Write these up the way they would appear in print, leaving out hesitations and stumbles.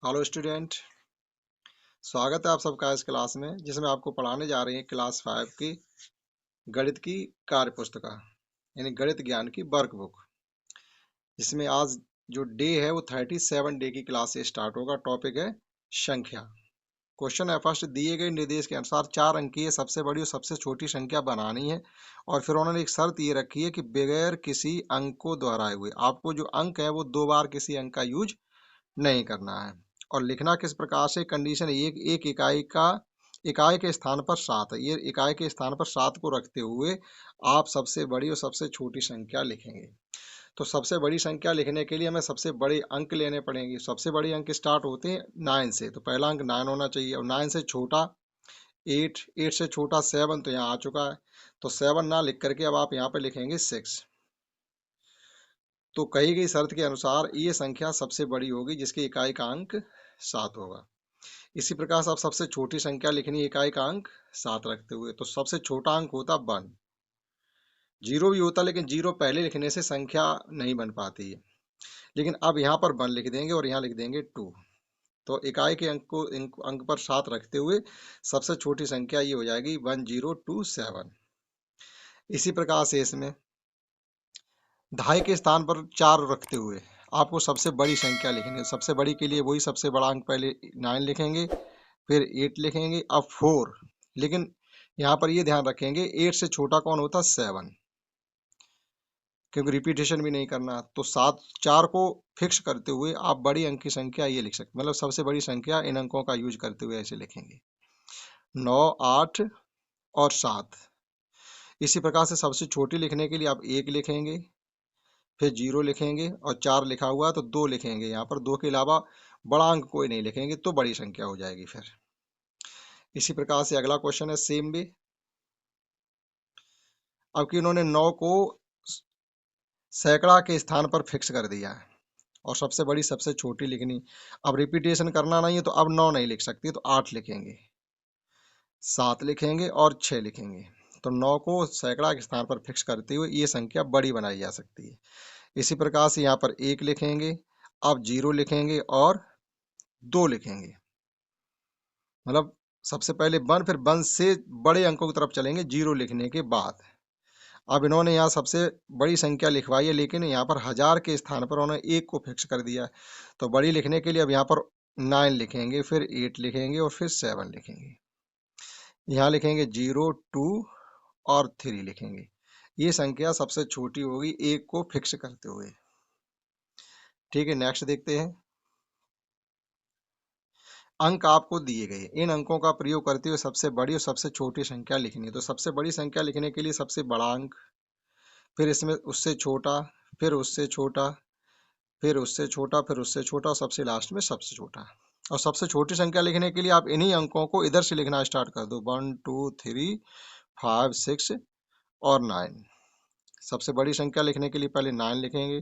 Hello student. स्वागत है आप सबका इस क्लास में जिसमें आपको पढ़ाने जा रहे हैं क्लास 5 की गणित की कार्य पुस्तिका यानी गणित ज्ञान की वर्क बुक। जिसमें आज जो डे है वो 37 डे की क्लास से स्टार्ट होगा। टॉपिक है संख्या। क्वेश्चन है फर्स्ट, दिए गए निर्देश के अनुसार 4 अंकीय सबसे बड़ी और सबसे छोटी संख्या बनानी है और फिर उन्होंने एक शर्त ये रखी है कि बगैर किसी अंक को दोहराए हुए आपको जो अंक है वो 2 बार किसी अंक का यूज नहीं करना है। और लिखना किस प्रकार से, कंडीशन एक इकाई के स्थान पर 7 है। ये इकाई के स्थान पर 7 को रखते हुए आप सबसे बड़ी और सबसे छोटी संख्या लिखेंगे। तो सबसे बड़ी संख्या लिखने के लिए हमें सबसे बड़े अंक लेने पड़ेंगे। सबसे बड़े अंक स्टार्ट होते हैं 9 से, तो पहला अंक 9 होना चाहिए। और 9 से छोटा 8, 8 से छोटा 7, तो यहाँ आ चुका है। तो 7 ना लिख करके अब आप यहाँ पे लिखेंगे 6। तो कही गई शर्त के अनुसार ये संख्या सबसे बड़ी होगी जिसकी इकाई का अंक 7 होगा। इसी प्रकार से आप सबसे छोटी संख्या लिखनी है इकाई का अंक 7 रखते हुए। तो सबसे छोटा अंक होता 1। जीरो भी होता लेकिन जीरो पहले लिखने से संख्या नहीं बन पाती है। लेकिन अब यहाँ पर 1 लिख देंगे और यहाँ लिख देंगे 2। तो इकाई के अंक पर 7 रखते हुए सबसे छोटी संख्या ये हो जाएगी 1027। इसी प्रकार से इसमें ढाई के स्थान पर 4 रखते हुए आपको सबसे बड़ी संख्या लिखेंगे। सबसे बड़ी के लिए वही सबसे बड़ा अंक पहले 9 लिखेंगे, फिर 8 लिखेंगे, अब 4। लेकिन यहाँ पर ये ध्यान रखेंगे 8 से छोटा कौन होता है 7, क्योंकि रिपीटेशन भी नहीं करना। तो 7 4 को फिक्स करते हुए आप बड़ी अंक की संख्या ये लिख सकते, मतलब सबसे बड़ी संख्या इन अंकों का यूज करते हुए ऐसे लिखेंगे 9, 8 और 7। इसी प्रकार से सबसे छोटी लिखने के लिए आप 1 लिखेंगे, फिर 0 लिखेंगे और 4 लिखा हुआ है तो 2 लिखेंगे। यहाँ पर 2 के अलावा बड़ा अंक कोई नहीं लिखेंगे तो बड़ी संख्या हो जाएगी। फिर इसी प्रकार से अगला क्वेश्चन है सेम भी। अब कि इन्होंने 9 को सैकड़ा के स्थान पर फिक्स कर दिया है और सबसे बड़ी सबसे छोटी लिखनी। अब रिपीटेशन करना नहीं है तो अब 9 नहीं लिख सकती, तो 8 लिखेंगे, 7 लिखेंगे और 6 लिखेंगे। तो 9 को सैकड़ा के स्थान पर फिक्स करते हुए ये संख्या बड़ी बनाई जा सकती है। इसी प्रकार से यहाँ पर 1 लिखेंगे, अब 0 लिखेंगे और 2 लिखेंगे। मतलब सबसे पहले 1, फिर 1 से बड़े अंकों की तरफ चलेंगे 0 लिखने के बाद। अब इन्होंने यहाँ सबसे बड़ी संख्या लिखवाई है लेकिन यहाँ पर 1000 के स्थान पर उन्होंने 1 को फिक्स कर दिया है। तो बड़ी लिखने के लिए अब यहाँ पर 9 लिखेंगे, फिर 8 लिखेंगे और फिर 7 लिखेंगे। यहाँ लिखेंगे 0, 2 और 3 लिखेंगे। ये संख्या सबसे छोटी होगी 1 को फिक्स करते हुए। ठीक है, नेक्स्ट देखते हैं। अंक आपको दिए गए, इन अंकों का प्रयोग करते हुए सबसे बड़ी और सबसे छोटी संख्या लिखनी है। तो सबसे बड़ी संख्या लिखने के लिए सबसे बड़ा अंक, फिर इसमें उससे छोटा, फिर उससे छोटा, फिर उससे छोटा, फिर उससे छोटा और सबसे लास्ट में सबसे छोटा। और सबसे छोटी संख्या लिखने के लिए आप इन्हीं अंकों को इधर से लिखना स्टार्ट कर दो, 1, 2, 3, 5, 6 और 9। सबसे बड़ी संख्या लिखने के लिए पहले 9 लिखेंगे,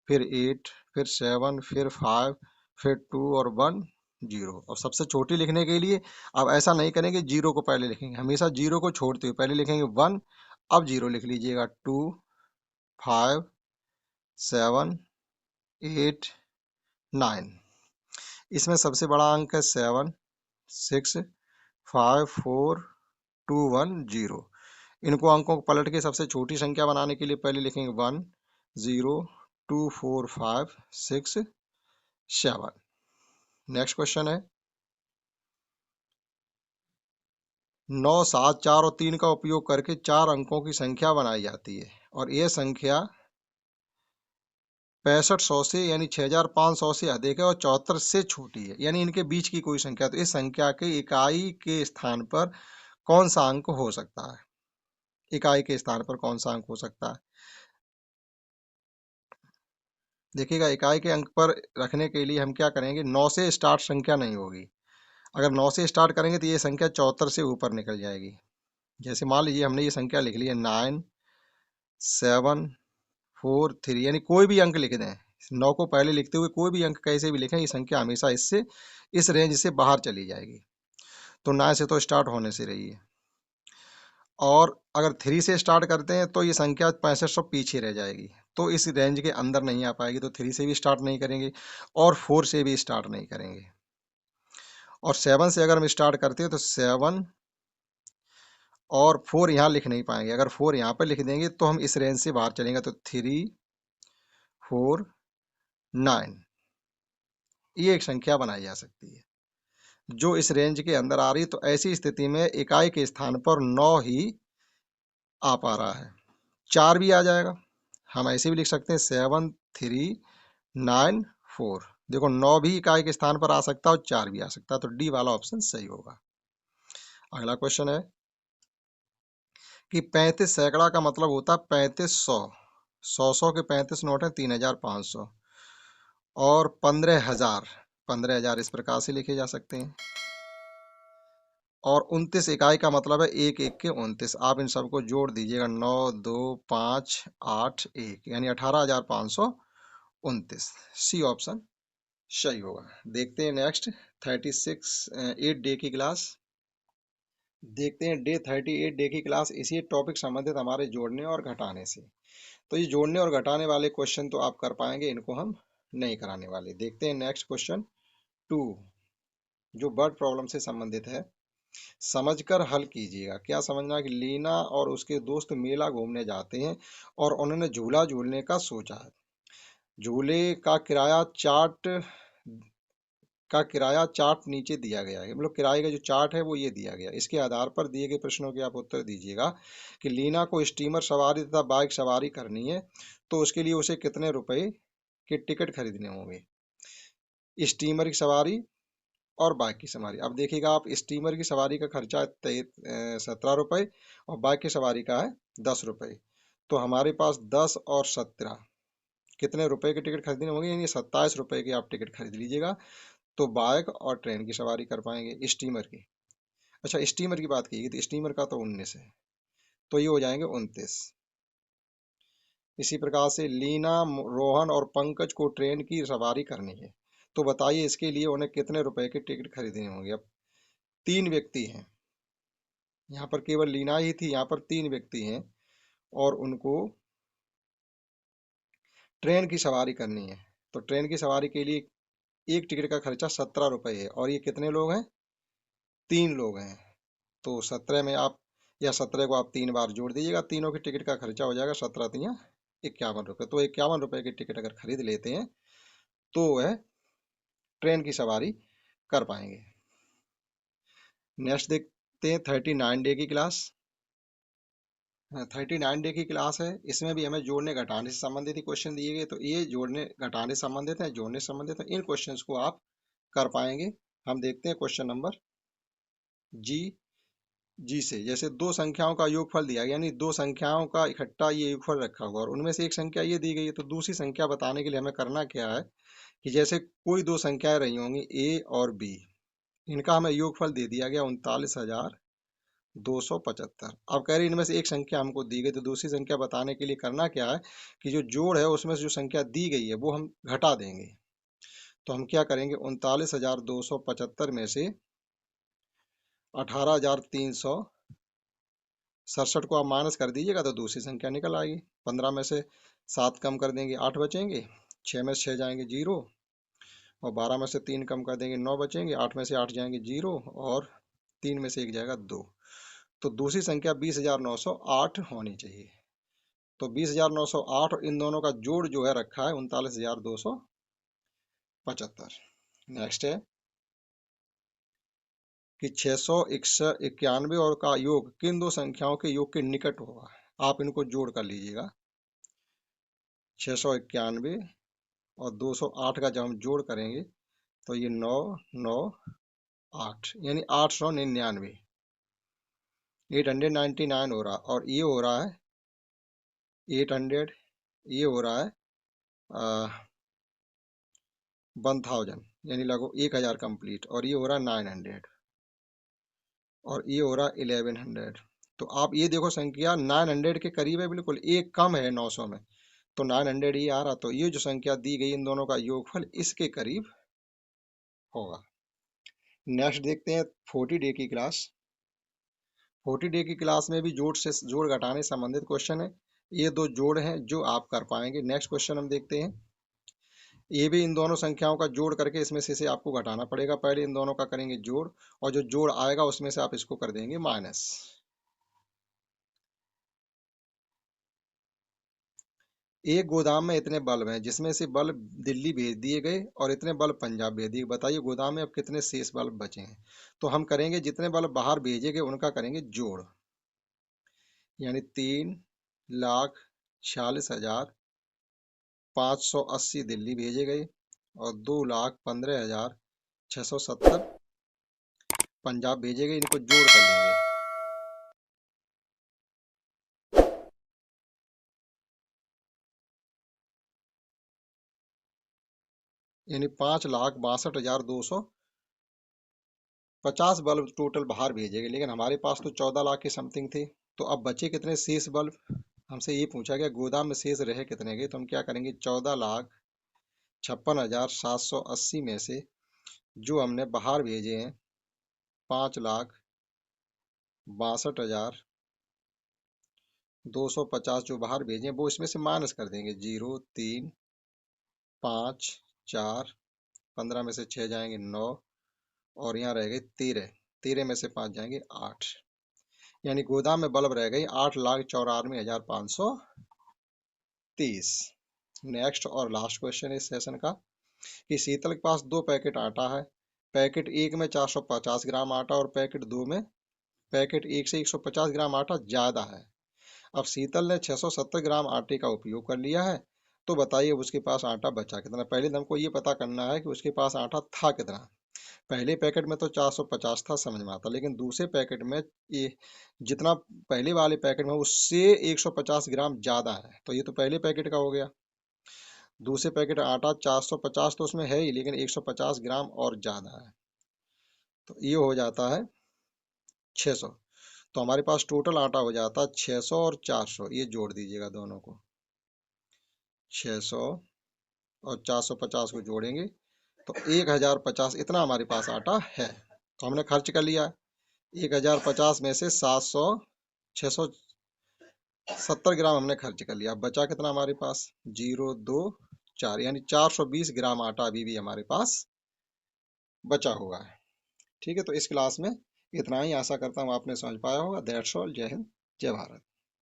फिर 8, फिर 7, फिर 5, फिर 2 और 1, 0। और सबसे छोटी लिखने के लिए अब ऐसा नहीं करेंगे, 0 को पहले लिखेंगे, हमेशा 0 को छोड़ते हुए पहले लिखेंगे 1, अब 0 लिख लीजिएगा, 2, 5, 7, 8, 9। इसमें सबसे बड़ा अंक है 7, 6, 5, 4, 2, 1, 0। इनको अंकों को पलट के सबसे छोटी संख्या बनाने के लिए पहले लिखेंगे 1, 0, 2, 4, 5, 6, 7। नेक्स्ट क्वेश्चन है 9, 7, 4 और 3 का उपयोग करके 4 अंकों की संख्या बनाई जाती है और यह संख्या 6500 से यानी 6500 से अधिक है और 74 से छोटी है, यानी इनके बीच की कोई संख्या। तो इस संख्या के इकाई के स्थान पर कौन सा अंक हो सकता है? इकाई के स्थान पर कौन सा अंक हो सकता है? देखिएगा, इकाई के अंक पर रखने के लिए हम क्या करेंगे, 9 से स्टार्ट संख्या नहीं होगी। अगर 9 से स्टार्ट करेंगे तो ये संख्या 74 से ऊपर निकल जाएगी। जैसे मान लीजिए हमने ये संख्या लिख ली है 9, 7, 4, 3, यानी कोई भी अंक लिख दें। 9 को पहले लिखते हुए कोई भी अंक कैसे भी लिखें, ये संख्या हमेशा इससे इस रेंज से बाहर चली जाएगी। तो 9 से तो स्टार्ट होने से रही है। और अगर 3 से स्टार्ट करते हैं तो ये संख्या 6500 पीछे रह जाएगी, तो इस रेंज के अंदर नहीं आ पाएगी। तो 3 से भी स्टार्ट नहीं करेंगे और 4 से भी स्टार्ट नहीं करेंगे। और 7 से अगर हम स्टार्ट करते हैं तो 7 और 4 यहाँ लिख नहीं पाएंगे। अगर 4 यहाँ पर लिख देंगे तो हम इस रेंज से बाहर चलेंगे। तो 3 4 9 ये एक संख्या बनाई जा सकती है जो इस रेंज के अंदर आ रही है। तो ऐसी स्थिति में इकाई के स्थान पर 9 ही आ पा रहा है। 4 भी आ जाएगा, हम ऐसे भी लिख सकते हैं 7 3 9 4। देखो 9 भी इकाई के स्थान पर आ सकता है और 4 भी आ सकता है, तो डी वाला ऑप्शन सही होगा। अगला क्वेश्चन है कि 35 सैकड़ा का मतलब होता है 3500। 100 के 35 नोट है 3500। और 15,000, 15,000 इस प्रकार से लिखे जा सकते हैं। और 29 इकाई का मतलब है एक एक के 29। आप इन सबको जोड़ दीजिएगा, 9 2 5 8 1 यानी 18,529। सी ऑप्शन सही होगा। देखते हैं नेक्स्ट 8 डे की क्लास। देखते हैं डे 38 डे की क्लास। इसी टॉपिक संबंधित हमारे जोड़ने और घटाने से। तो ये जोड़ने और घटाने वाले क्वेश्चन तो आप कर पाएंगे, इनको हम नहीं कराने वाले। देखते हैं नेक्स्ट क्वेश्चन 2 जो वर्ड प्रॉब्लम से संबंधित है। समझकर हल कीजिएगा। क्या समझना है कि लीना और उसके दोस्त मेला घूमने जाते हैं और उन्होंने झूला झूलने का सोचा है। झूले का चार्ट नीचे दिया गया है। मतलब किराए का जो चार्ट है वो ये दिया गया है। इसके आधार पर दिए गए प्रश्नों के आप उत्तर दीजिएगा कि लीना को स्टीमर सवारी तथा बाइक सवारी करनी है, तो उसके लिए उसे कितने रुपए के टिकट खरीदने होंगे। स्टीमर की सवारी और बाइक की सवारी। अब देखिएगा आप, स्टीमर की सवारी का खर्चा है 17 रुपये और बाइक की सवारी का है 10 रुपये। तो हमारे पास 10 और 17 कितने रुपए के टिकट खरीदने होंगे, यानी 27 रुपये के आप टिकट खरीद लीजिएगा। तो बाइक और ट्रेन की सवारी कर पाएंगे स्टीमर की। अच्छा, स्टीमर की बात की तो स्टीमर का तो 19 है, तो ये हो जाएंगे 29। इसी प्रकार से लीना, रोहन और पंकज को ट्रेन की सवारी करनी है, तो बताइए इसके लिए उन्हें कितने रुपए के टिकट खरीदने होंगे। अब 3 व्यक्ति हैं, यहाँ पर केवल लीना ही थी, यहाँ पर 3 व्यक्ति हैं और उनको ट्रेन की सवारी करनी है। तो ट्रेन की सवारी के लिए एक टिकट का खर्चा 17 रुपये है और ये कितने लोग हैं, 3 लोग हैं। तो 17 में आप, या 17 को आप 3 बार जोड़ दीजिएगा, तीनों की टिकट का खर्चा हो जाएगा 17 तिया 51 रुपये। तो 51 रुपये की टिकट अगर खरीद लेते हैं तो वह ट्रेन की सवारी कर पाएंगे। नेक्स्ट देखते हैं 39 डे की क्लास। 39 डे की क्लास है, इसमें भी हमें जोड़ने घटाने से संबंधित ही क्वेश्चन दिए गए। तो ये जोड़ने घटाने से संबंधित है, जोड़ने से संबंधित है। इन क्वेश्चंस को आप कर पाएंगे। हम देखते हैं क्वेश्चन नंबर जी जी से। जैसे दो संख्याओं का योगफल दिया गया, यानी दो संख्याओं का इकट्ठा ये योगफल रखा हुआ और उनमें से एक संख्या ये दी गई है, तो दूसरी संख्या बताने के लिए हमें करना क्या है कि जैसे कोई दो संख्याएं रही होंगी ए और बी, इनका हमें योगफल दे दिया गया 39,275। अब कह रही इनमें से एक संख्या हमको दी गई, तो दूसरी संख्या बताने के लिए करना क्या है कि जो जोड़ है उसमें से जो संख्या दी गई है वो हम घटा देंगे। तो हम क्या करेंगे, 39,275 में से 18,367 को आप माइनस कर दीजिएगा तो दूसरी संख्या निकल आएगी। 15 में से 7 कम कर देंगे 8 बचेंगे, 6 में से 6 जाएंगे 0, और 12 में से 3 कम कर देंगे 9 बचेंगे, 8 में से 8 जाएंगे 0, और 3 में से 1 जाएगा 2। तो दूसरी संख्या 20,908 होनी चाहिए। तो 20,908 और इन दोनों का जोड़ जो है रखा है 39,275। नेक्स्ट है कि 691 और का योग किन दो संख्याओं के योग के निकट होगा। आप इनको जोड़ कर लीजिएगा, 691 और 208 का जब हम जोड़ करेंगे तो ये 998 यानी 899, 899 हो रहा, और ये हो रहा है 800, ये हो रहा है 1000 यानी लगभग 1000 कंप्लीट, और ये हो रहा है 900, और ये हो रहा है 1100। तो आप ये देखो संख्या 900 के करीब है, बिल्कुल एक कम है 900 में, तो 900 ही आ रहा। तो ये जो संख्या दी गई इन दोनों का योगफल इसके करीब होगा। नेक्स्ट देखते हैं 40 डे की क्लास। 40 डे की क्लास में भी जोड़ घटाने संबंधित क्वेश्चन है। ये दो जोड़ हैं जो आप कर पाएंगे। नेक्स्ट क्वेश्चन हम देखते हैं ये भी इन दोनों संख्याओं का जोड़ करके इसमें से आपको घटाना पड़ेगा। पहले इन दोनों का करेंगे जोड़, और जो जोड़ आएगा उसमें से आप इसको कर देंगे माइनस। एक गोदाम में इतने बल्ब हैं, जिसमें से बल्ब दिल्ली भेज दिए गए और इतने बल्ब पंजाब भेज दिए। बताइए गोदाम में अब कितने शेष बल्ब बचे हैं। तो हम करेंगे जितने बल्ब बाहर भेजे गए उनका करेंगे जोड़, यानी 3,46,580 दिल्ली भेजे गए और 2,15,670 पंजाब भेजे गए। इनको जोड़ कर लेंगे, यानी 5,62,250 बल्ब टोटल बाहर भेजे गए, लेकिन हमारे पास तो 14 लाख के समथिंग थे। तो अब बचे कितने शेष बल्ब, हमसे ये पूछा गया गोदाम में शेष रहे कितने गए। तो हम क्या करेंगे, 14,56,780 में से जो हमने बाहर भेजे हैं 5,62,250 जो बाहर भेजे हैं वो इसमें से माइनस कर देंगे। 0, 3, 5, 4, 15 में से 6 जाएंगे 9, और यहाँ रह गए 13, 13 में से 5 जाएंगे 8, यानी गोदाम में बल्ब रह गई 8,94,530। नेक्स्ट और लास्ट क्वेश्चन इस सेशन का, कि शीतल के पास 2 पैकेट आटा है। पैकेट एक में 450 ग्राम आटा और पैकेट दो में, पैकेट एक से 150 ग्राम आटा ज्यादा है। अब शीतल ने 670 ग्राम आटे का उपयोग कर लिया है। तो बताइए उसके पास आटा बचा कितना। पहले तो हमको ये पता करना है कि उसके पास आटा था कितना। पहले पैकेट में तो 450 था, समझ में आता, लेकिन दूसरे पैकेट में ये जितना पहले वाले पैकेट में उससे 150 ग्राम ज्यादा है। तो ये तो पहले पैकेट का हो गया। दूसरे पैकेट आटा 450 तो उसमें है ही, लेकिन 150 ग्राम और ज्यादा है, तो ये हो जाता है 600। तो हमारे पास टोटल आटा हो जाता है 600 और 400, ये जोड़ दीजिएगा दोनों को। 600 और 450 को जोड़ेंगे तो 1050 इतना हमारे पास आटा है। तो हमने खर्च कर लिया। 1050 में से 670 ग्राम हमने खर्च कर लिया। अब बचा कितना हमारे पास, 0, 2, 4, यानी 420 ग्राम आटा अभी भी हमारे पास बचा हुआ है। ठीक है, तो इस क्लास में इतना ही। आशा करता हूँ आपने समझ पाया होगा। That's all. जय हिंद, जय भारत।